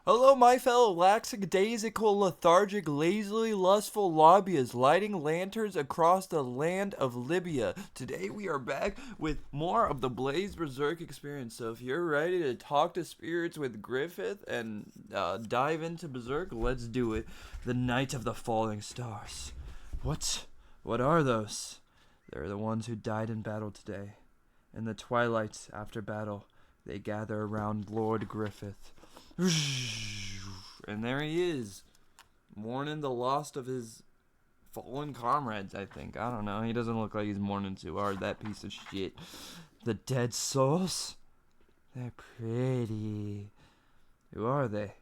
Hello, my fellow lackadaisical, lethargic, lazily lustful lobbyists lighting lanterns across the land of Libya. Today we are back with more of the Blaze Berserk experience. So if you're ready to talk to spirits with Griffith and dive into Berserk, let's do it. The Night of the Falling Stars. What? What are those? They're the ones who died in battle today. In the twilight after battle, they gather around Lord Griffith. And there he is, mourning the loss of his fallen comrades, I think. I don't know. He doesn't look like he's mourning too hard, that piece of shit. The dead souls? They're pretty. Who are they?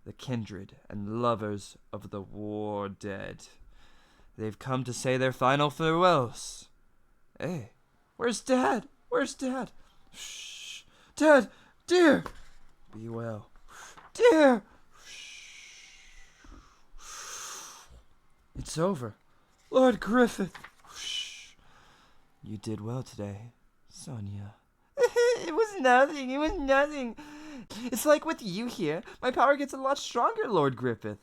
The kindred and lovers of the war dead. They've come to say their final farewells. Hey, where's Dad? Where's Dad? Shh. Dad, dear! Be well. Dear! It's over. Lord Griffith! You did well today, Sonia. It was nothing. It's like with you here, my power gets a lot stronger, Lord Griffith.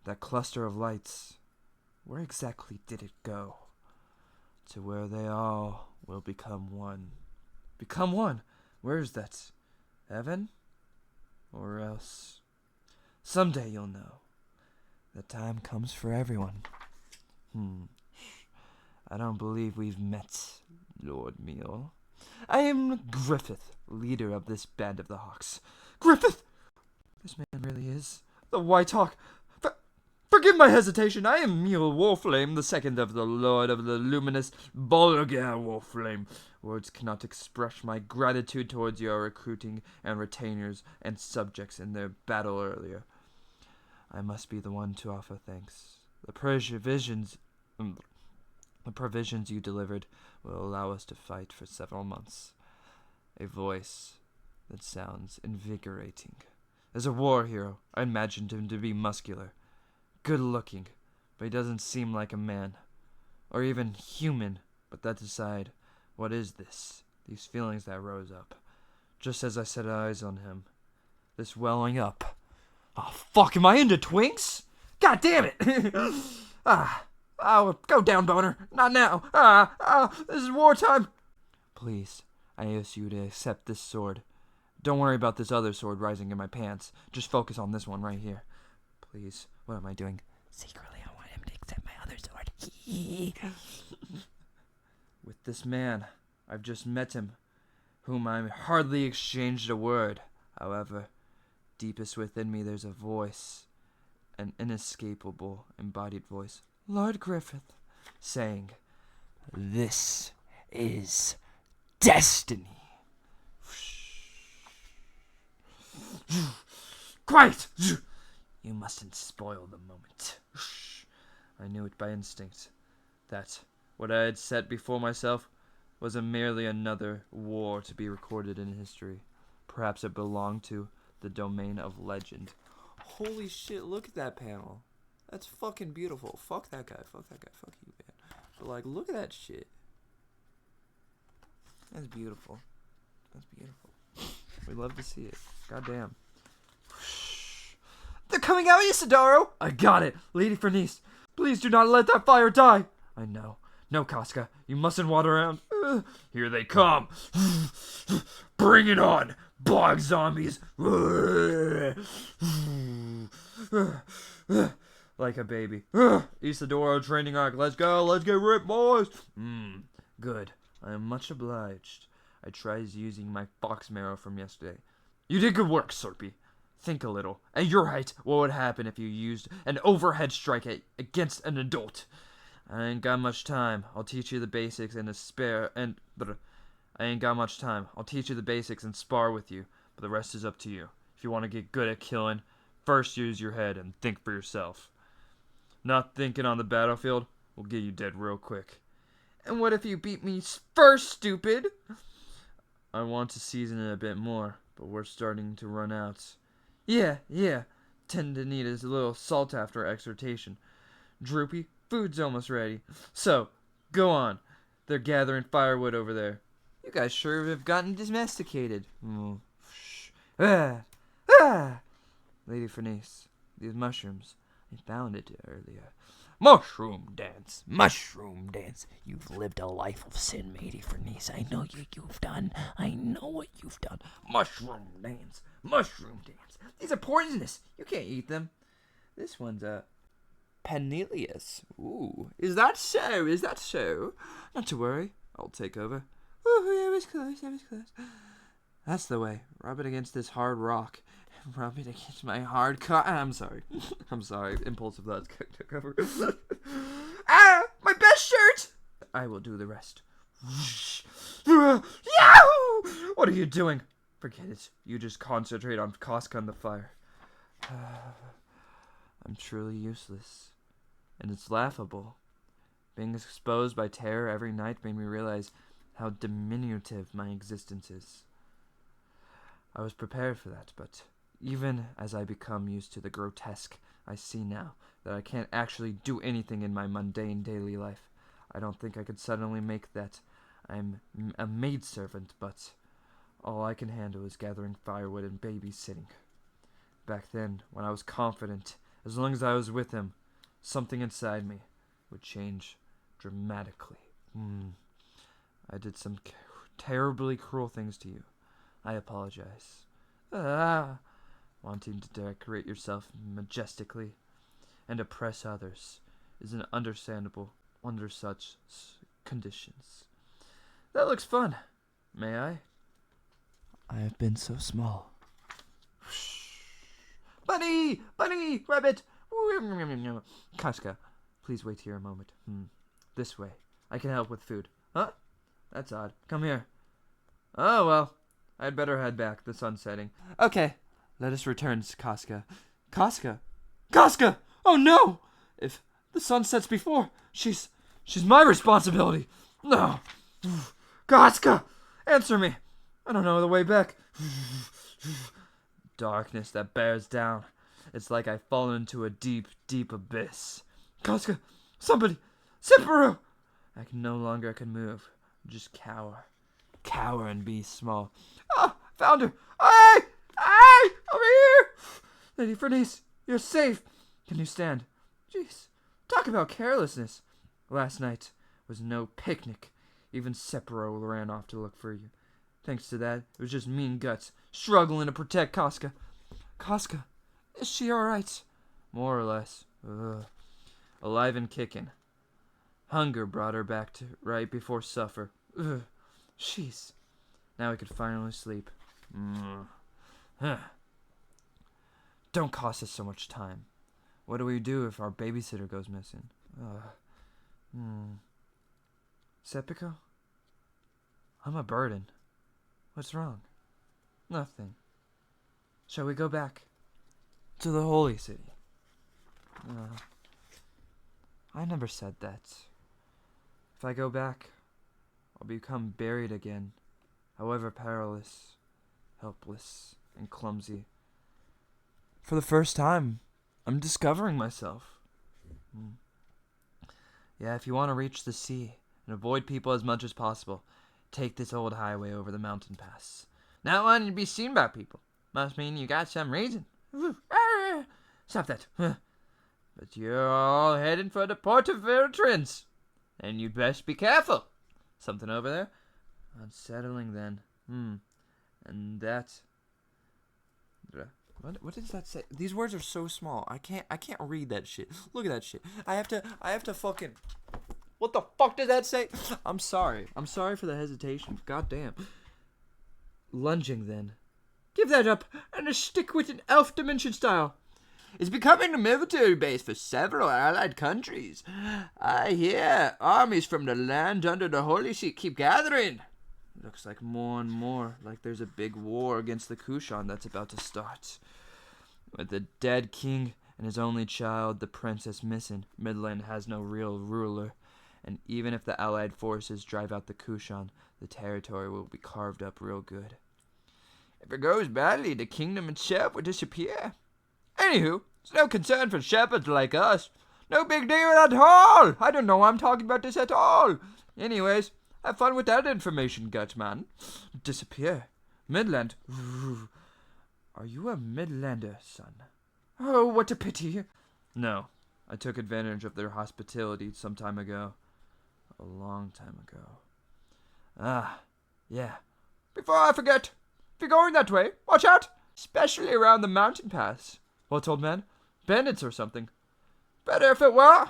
That cluster of lights, where exactly did it go? To where they all will become one. Become one? Where is that? Heaven? Or else, someday you'll know. The time comes for everyone. I don't believe we've met, Lord Meal. I am Griffith, leader of this band of the Hawks. Griffith! This man really is the White Hawk. Forgive my hesitation. I am Meal Warflame, the second of the Lord of the Luminous Bolgar Warflame. Words cannot express my gratitude towards your recruiting and retainers and subjects in their battle earlier. I must be the one to offer thanks. The provisions you delivered will allow us to fight for several months. A voice that sounds invigorating. As a war hero, I imagined him to be muscular, good-looking, but he doesn't seem like a man, or even human. But that aside, what is this? These feelings that rose up, just as I set eyes on him. This welling up. Oh, fuck, am I into twinks? God damn it! Go down, boner. Not now. This is wartime. Please, I ask you to accept this sword. Don't worry about this other sword rising in my pants. Just focus on this one right here. Please. What am I doing? Secretly, I want him to accept my other sword. With this man, I've just met him, whom I hardly exchanged a word. However, deepest within me there's a voice, an inescapable, embodied voice, Lord Griffith, saying, "This is destiny." Quiet! You mustn't spoil the moment. I knew it by instinct, that what I had set before myself was merely another war to be recorded in history. Perhaps it belonged to the domain of legend. Holy shit, look at that panel. That's fucking beautiful. Fuck that guy, fuck you, man. But like, look at that shit. That's beautiful. We'd love to see it. Goddamn. They're coming out, Isidoro! I got it! Lady Fernice, please do not let that fire die! I know. No, Casca, you mustn't wander around. Here they come! Bring it on, bog zombies! Like a baby. Isidoro training arc, let's go, let's get ripped, boys! Good. I am much obliged. I tried using my fox marrow from yesterday. You did good work, Serpy. Think a little. At your height, what would happen if you used an overhead strike against an adult? I ain't got much time. I'll teach you the basics and spar with you, but the rest is up to you. If you want to get good at killing, first use your head and think for yourself. Not thinking on the battlefield will get you dead real quick. And what if you beat me first, stupid? I want to season it a bit more, but we're starting to run out. Yeah. Tend to need a little salt after exhortation. Droopy, food's almost ready. So, go on. They're gathering firewood over there. You guys sure have gotten domesticated. Lady Fernice, these mushrooms, I found it earlier. Mushroom dance, mushroom dance. You've lived a life of sin, Lady Fernice. I know you've done. I know what you've done. Mushroom dance, mushroom dance. These are poisonous. You can't eat them. This one's Penelius. Ooh, is that so? Is that so? Not to worry, I'll take over. Ooh, that was close, that was close. That's the way. Rub it against this hard rock. Rub it against my hard I'm sorry. I'm sorry. Impulsive thoughts took over. Ah! My best shirt! I will do the rest. Yahoo! What are you doing? Forget it. You just concentrate on Casca and the fire. I'm truly useless. And it's laughable. Being exposed by terror every night made me realize how diminutive my existence is. I was prepared for that, but even as I become used to the grotesque, I see now that I can't actually do anything in my mundane daily life. I don't think I could suddenly make that I'm a maidservant, but all I can handle is gathering firewood and babysitting. Back then, when I was confident, as long as I was with him, something inside me would change dramatically. I did some terribly cruel things to you. I apologize. Wanting to decorate yourself majestically and oppress others is understandable under such conditions. That looks fun. May I? I have been so small. Bunny! Bunny! Rabbit! Casca, please wait here a moment. This way. I can help with food. Huh? That's odd. Come here. Oh, well. I'd better head back. The sun's setting. Okay. Let us return, Casca. Casca! Casca! Oh, no! If the sun sets before, she's my responsibility. No. Casca! Answer me. I don't know the way back. Darkness that bears down. It's like I've fallen into a deep, deep abyss. Casca! Somebody! Sephiroth! I can no longer move. Just cower. Cower and be small. Ah! Found her! Hey! Hey! Over here! Lady Fernice, you're safe. Can you stand? Jeez. Talk about carelessness. Last night was no picnic. Even Sephiroth ran off to look for you. Thanks to that, it was just mean guts, struggling to protect Casca. Casca, is she alright? More or less. Alive and kicking. Hunger brought her back to right before supper. Jeez. Now I could finally sleep. Don't cost us so much time. What do we do if our babysitter goes missing? Seppico? I'm a burden. What's wrong? Nothing. Shall we go back? To the holy city. I never said that. If I go back, I'll become buried again, however perilous, helpless, and clumsy. For the first time, I'm discovering myself. Yeah, if you want to reach the sea and avoid people as much as possible, take this old highway over the mountain pass. Not wanting to be seen by people. Must mean you got some reason. Stop that. But you're all heading for the port of Veterans. And you'd best be careful. Something over there? Unsettling then. And that... What does that say? These words are so small. I can't read that shit. Look at that shit. I have to fucking... What the fuck does that say? I'm sorry. I'm sorry for the hesitation. God damn. Lunging then. Give that up and stick with an elf dimension style. It's becoming a military base for several allied countries. I hear armies from the land under the Holy See keep gathering. Looks like more and more like there's a big war against the Kushan that's about to start. With the dead king and his only child, the princess, missing, Midland has no real ruler. And even if the allied forces drive out the Kushan, the territory will be carved up real good. If it goes badly, the kingdom itself will disappear. Anywho, it's no concern for shepherds like us. No big deal at all. I don't know why I'm talking about this at all. Anyways, have fun with that information, Gutsman. Disappear. Midland. Are you a Midlander, son? Oh, what a pity. No, I took advantage of their hospitality some time ago. A long time ago. Ah, yeah. Before I forget, if you're going that way, watch out! Especially around the mountain pass. What's, old man? Bandits or something? Better if it were.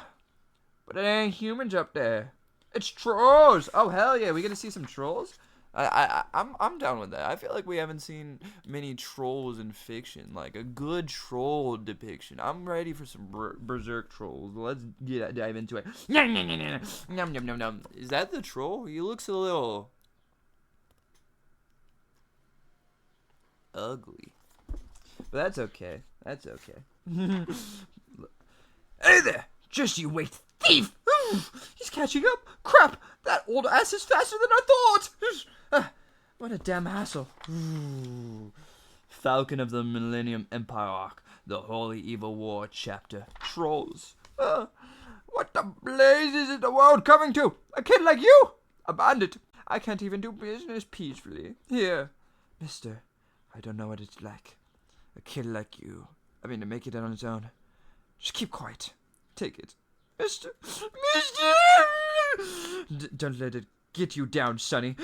But it ain't humans up there. It's trolls. Oh, hell yeah. We gonna see some trolls? I'm down with that. I feel like we haven't seen many trolls in fiction, like a good troll depiction. I'm ready for some berserk trolls. Let's dive into it. Yum, yum, yum, yum, yum, yum, yum. Is that the troll? He looks a little ugly, but that's okay. That's okay. Hey there! Just you wait, thief! He's catching up. Crap! That old ass is faster than I thought. What a damn hassle. Falcon of the Millennium Empire arc, the Holy Evil War chapter. Trolls. What the blazes is the world coming to? A kid like you? A bandit. I can't even do business peacefully. Here, mister, I don't know what it's like. A kid like you. I mean, to make it on his own. Just keep quiet. Take it. Mister! Don't let it get you down, Sonny.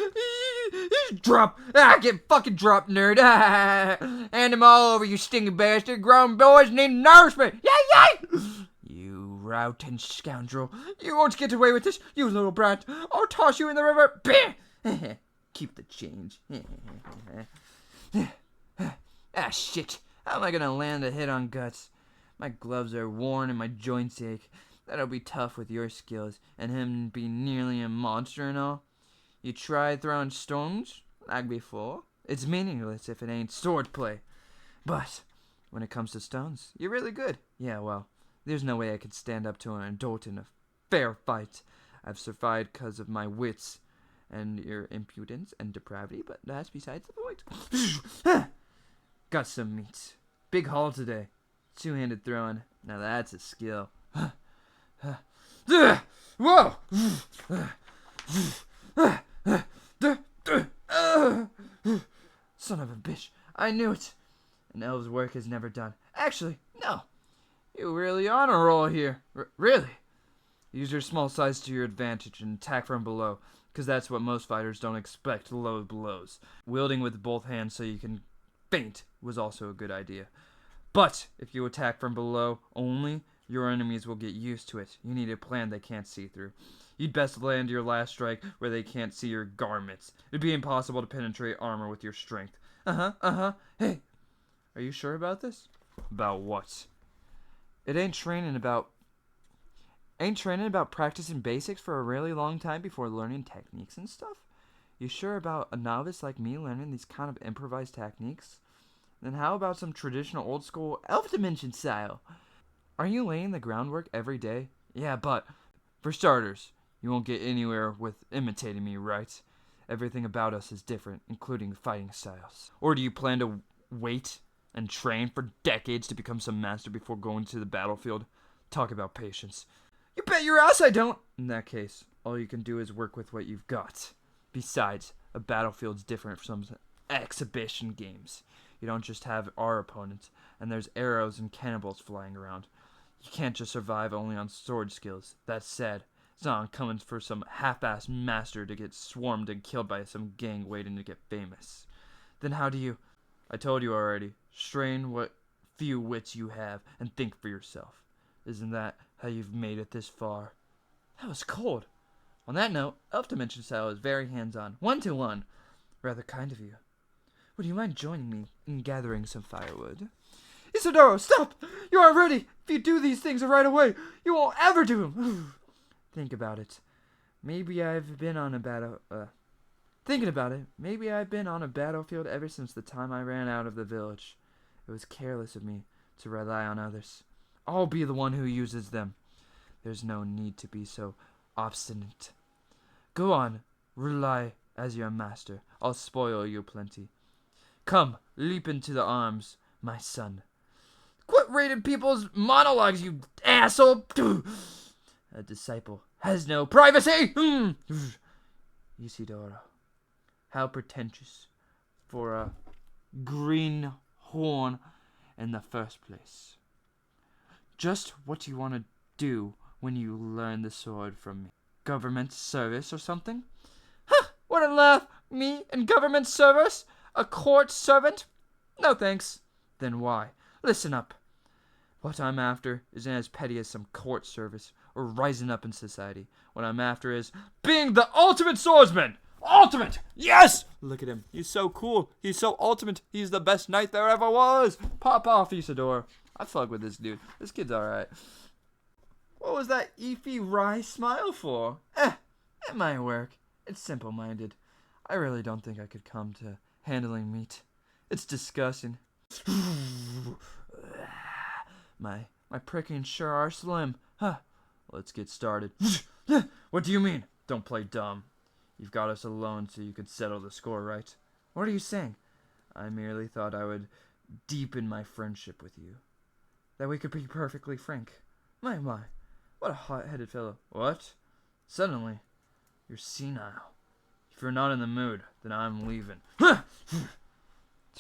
Drop! Get fucking dropped, nerd. Hand him all over, you stinky bastard. Grown boys need nourishment. Yay! You routing scoundrel. You won't get away with this, you little brat. I'll toss you in the river. Keep the change. Shit. How am I gonna land a hit on guts? My gloves are worn and my joints ache. That'll be tough with your skills, and him be nearly a monster and all. You tried throwing stones like before? It's meaningless if it ain't sword play. But when it comes to stones, you're really good. Yeah, well, there's no way I could stand up to an adult in a fair fight. I've survived because of my wits and your impudence and depravity, but that's besides the point. Got some meat. Big haul today. Two-handed throwing. Now that's a skill. Whoa! Son of a bitch. I knew it. An elf's work is never done. Actually, no. You really on a roll here. Really? Use your small size to your advantage and attack from below, because that's what most fighters don't expect, low blows. Wielding with both hands so you can feint was also a good idea. But if you attack from below only, your enemies will get used to it. You need a plan they can't see through. You'd best land your last strike where they can't see your garments. It'd be impossible to penetrate armor with your strength. Hey, are you sure about this? About what? It ain't training about practicing basics for a really long time before learning techniques and stuff? You sure about a novice like me learning these kind of improvised techniques? Then how about some traditional old school elf dimension style? Are you laying the groundwork every day? Yeah, but for starters, you won't get anywhere with imitating me, right? Everything about us is different, including fighting styles. Or do you plan to wait and train for decades to become some master before going to the battlefield? Talk about patience. You bet your ass I don't! In that case, all you can do is work with what you've got. Besides, a battlefield's different from some exhibition games. You don't just have our opponents, and there's arrows and cannonballs flying around. You can't just survive only on sword skills. That said, it's not uncommon for some half-assed master to get swarmed and killed by some gang waiting to get famous. Then how do you... I told you already. Strain what few wits you have and think for yourself. Isn't that how you've made it this far? That was cold. On that note, Elf Dimension style is very hands-on. 1-to-1. Rather kind of you. Would you mind joining me in gathering some firewood? Isidoro, stop! You aren't ready! If you do these things right away, you won't ever do them! Think about it. Maybe I've been on a Thinking about it, maybe I've been on a battlefield ever since the time I ran out of the village. It was careless of me to rely on others. I'll be the one who uses them. There's no need to be so obstinate. Go on, rely as your master. I'll spoil you plenty. Come, leap into the arms, my son. Quit reading people's monologues, you asshole! A disciple has no privacy! Isidoro, how pretentious for a greenhorn horn in the first place. Just what you want to do when you learn the sword from me. Government service or something? Huh! Wanna laugh? Me in government service? A court servant? No thanks. Then why? Listen up. What I'm after isn't as petty as some court service or rising up in society. What I'm after is being the ultimate swordsman! Ultimate! Yes! Look at him. He's so cool. He's so ultimate. He's the best knight there ever was. Pop off, Isidore. I fuck with this dude. This kid's alright. What was that Eefy wry smile for? It might work. It's simple-minded. I really don't think I could come to handling meat. It's disgusting. My prickings sure are slim. Huh. Let's get started. What do you mean? Don't play dumb. You've got us alone so you could settle the score, right? What are you saying? I merely thought I would deepen my friendship with you. That we could be perfectly frank. My. What a hot-headed fellow. What? Suddenly, you're senile. If you're not in the mood, then I'm leaving. To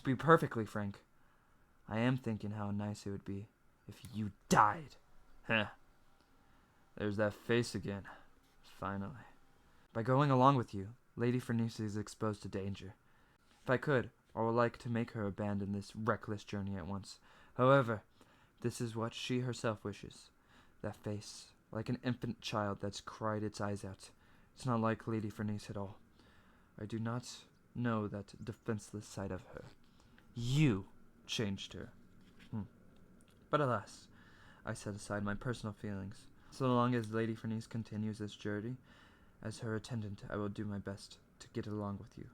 be perfectly frank, I am thinking how nice it would be if you died. There's that face again. Finally. By going along with you, Lady Fernice is exposed to danger. If I could, I would like to make her abandon this reckless journey at once. However, this is what she herself wishes. That face, like an infant child that's cried its eyes out. It's not like Lady Fernice at all. I do not know that defenseless side of her. You changed her. But alas, I set aside my personal feelings. So long as Lady Fernice continues this journey, as her attendant, I will do my best to get along with you.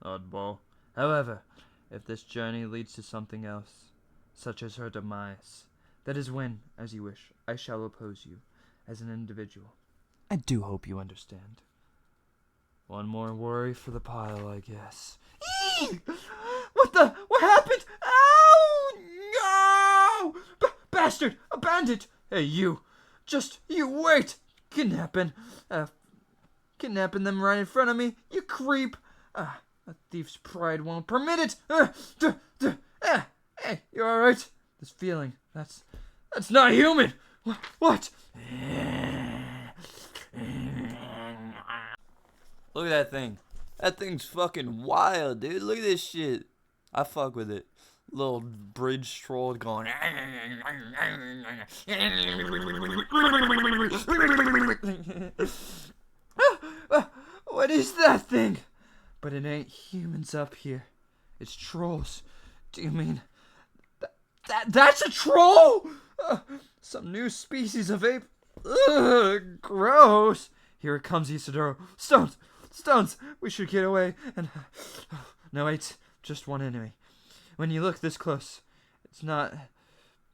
Oddball. However, if this journey leads to something else, such as her demise, that is when, as you wish, I shall oppose you as an individual. I do hope you understand. One more worry for the pile, I guess. What happened? Ow! No! Bastard! A bandit! Hey, you! You wait! Kidnapping them right in front of me, you creep! A thief's pride won't permit it! Hey, you alright? This feeling, that's not human! What? Look at that thing. That thing's fucking wild, dude. Look at this shit. I fuck with it. Little bridge troll going. What is that thing? But it ain't humans up here. It's trolls. Do you mean that's a troll? Some new species of ape. Ugh, gross. Here it comes, Isidoro. Stones. We should get away. And no, wait. Just one enemy. When you look this close, it's not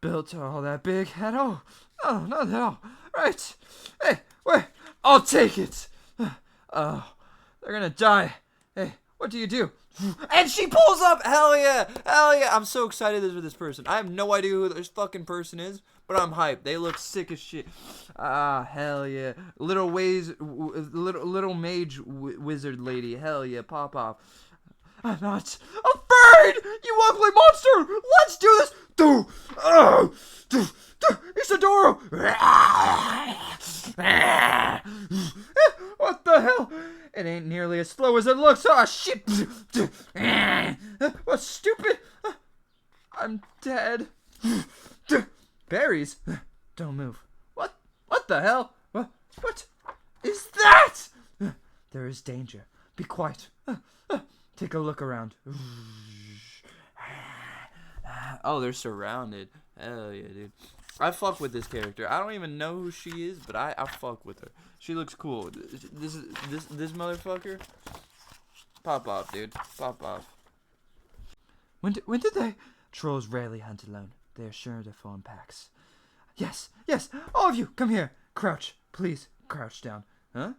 built all that big at all. Oh, not at all. Right. Hey, wait. I'll take it. Oh, they're gonna die. Hey, what do you do? And she pulls up. Hell yeah. I'm so excited with this person. I have no idea who this fucking person is, but I'm hyped. They look sick as shit. Hell yeah. Little mage wizard lady. Hell yeah. Pop off. I'm not afraid, you ugly monster. Let's do this. Isidoro. What the hell? It ain't nearly as slow as it looks. Oh, shit. What stupid? I'm dead. Berries? Don't move. What the hell? What is that? There is danger. Be quiet. Take a look around. Oh, they're surrounded. Hell yeah, dude. I fuck with this character. I don't even know who she is, but I fuck with her. She looks cool. This motherfucker. Pop off, dude. Pop off. When did they? Trolls rarely hunt alone. They are sure to form packs. Yes. All of you, come here. Crouch, please. Crouch down. Huh?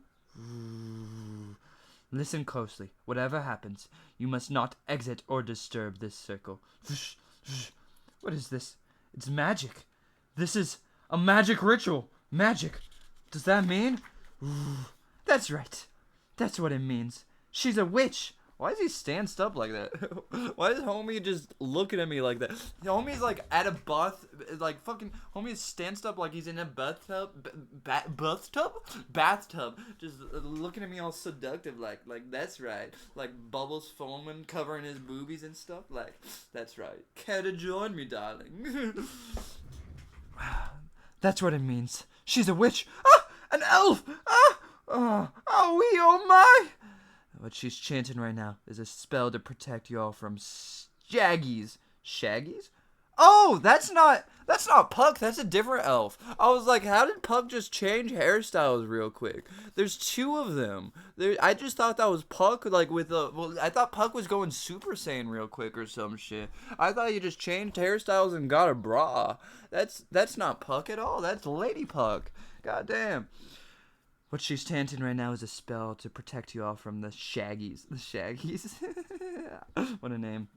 Listen closely. Whatever happens, you must not exit or disturb this circle. What is this? It's magic. This is a magic ritual. Magic. Does that mean? That's right. That's what it means. She's a witch. Why is he stanced up like that? Why is homie just looking at me like that? Homie's like at a bath, like fucking. Homie's stanced up like he's in a bathtub, just looking at me all seductive, like that's right, like bubbles foaming, covering his boobies and stuff, like that's right. Care to join me, darling? That's what it means. She's a witch. Ah, an elf. Ah, oh my. What she's chanting right now is a spell to protect y'all from Shaggies. Shaggies? Oh, that's not Puck. That's a different elf. I was like, how did Puck just change hairstyles real quick? There's two of them. I just thought that was Puck, like with a. Well, I thought Puck was going Super Saiyan real quick or some shit. I thought you just changed hairstyles and got a bra. That's not Puck at all. That's Lady Puck. God damn. What she's chanting right now is a spell to protect you all from the Shaggies. The Shaggies? What a name.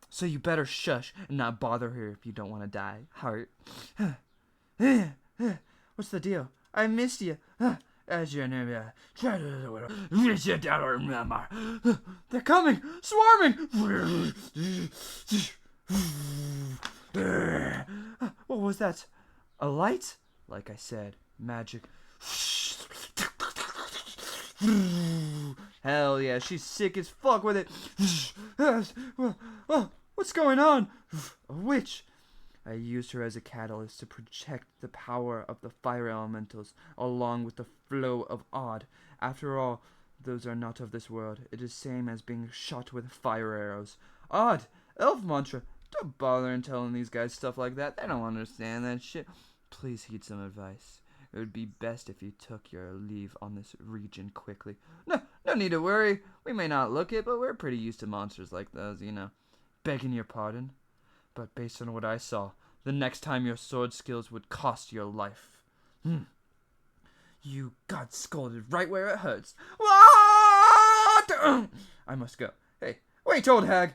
So you better shush and not bother her if you don't want to die, heart. What's the deal? I missed you. As your name, try to reach it down, remember. They're coming! Swarming! What was that? A light? Like I said, magic. Hell yeah, she's sick as fuck with it. What's going on? A witch. I used her as a catalyst to project the power of the fire elementals along with the flow of Odd. After all, those are not of this world. It is same as being shot with fire arrows. Odd, elf mantra. Don't bother and telling these guys stuff like that. They don't understand that shit. Please heed some advice. It would be best if you took your leave on this region quickly. No need to worry. We may not look it, but we're pretty used to monsters like those, you know. Begging your pardon, but based on what I saw, the next time your sword skills would cost your life. You got scolded right where it hurts. What? I must go. Hey, wait, old hag.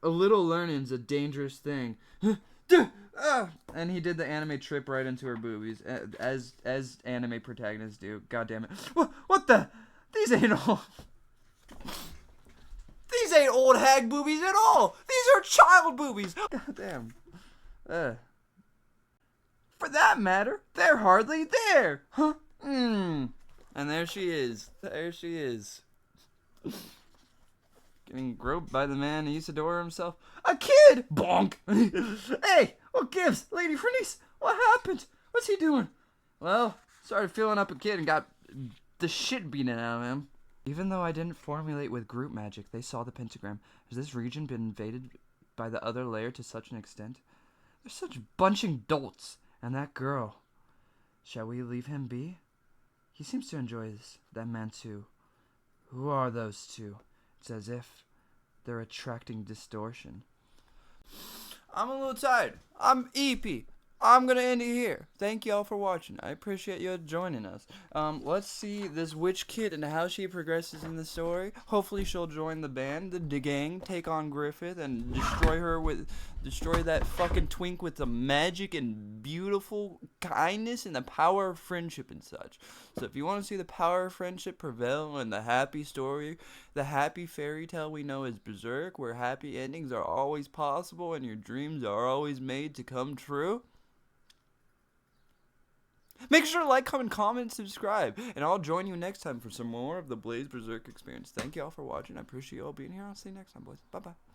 A little learning's a dangerous thing. And he did the anime trip right into her boobies, as anime protagonists do. God damn it! What the? These ain't old hag boobies at all. These are child boobies. God damn. For that matter, they're hardly there, huh? And there she is. There she is. Getting groped by the man who Isadora himself. A kid! Bonk! Hey, what gives? Lady Fernice, what happened? What's he doing? Well, started filling up a kid and got the shit beaten out of him. Even though I didn't formulate with group magic, they saw the pentagram. Has this region been invaded by the other layer to such an extent? They're such bunching dolts. And that girl. Shall we leave him be? He seems to enjoy this. That man too. Who are those two? It's as if they're attracting distortion. I'm a little tired. I'm EP. I'm gonna end it here. Thank y'all for watching. I appreciate you joining us. Let's see this witch kid and how she progresses in the story. Hopefully she'll join the band, the gang, take on Griffith, and destroy that fucking twink with the magic and beautiful kindness and the power of friendship and such. So if you want to see the power of friendship prevail in the happy story, the happy fairy tale we know as Berserk, where happy endings are always possible and your dreams are always made to come true, make sure to like, comment, and subscribe. And I'll join you next time for some more of the Blaze Berserk experience. Thank y'all for watching. I appreciate y'all being here. I'll see you next time, boys. Bye-bye.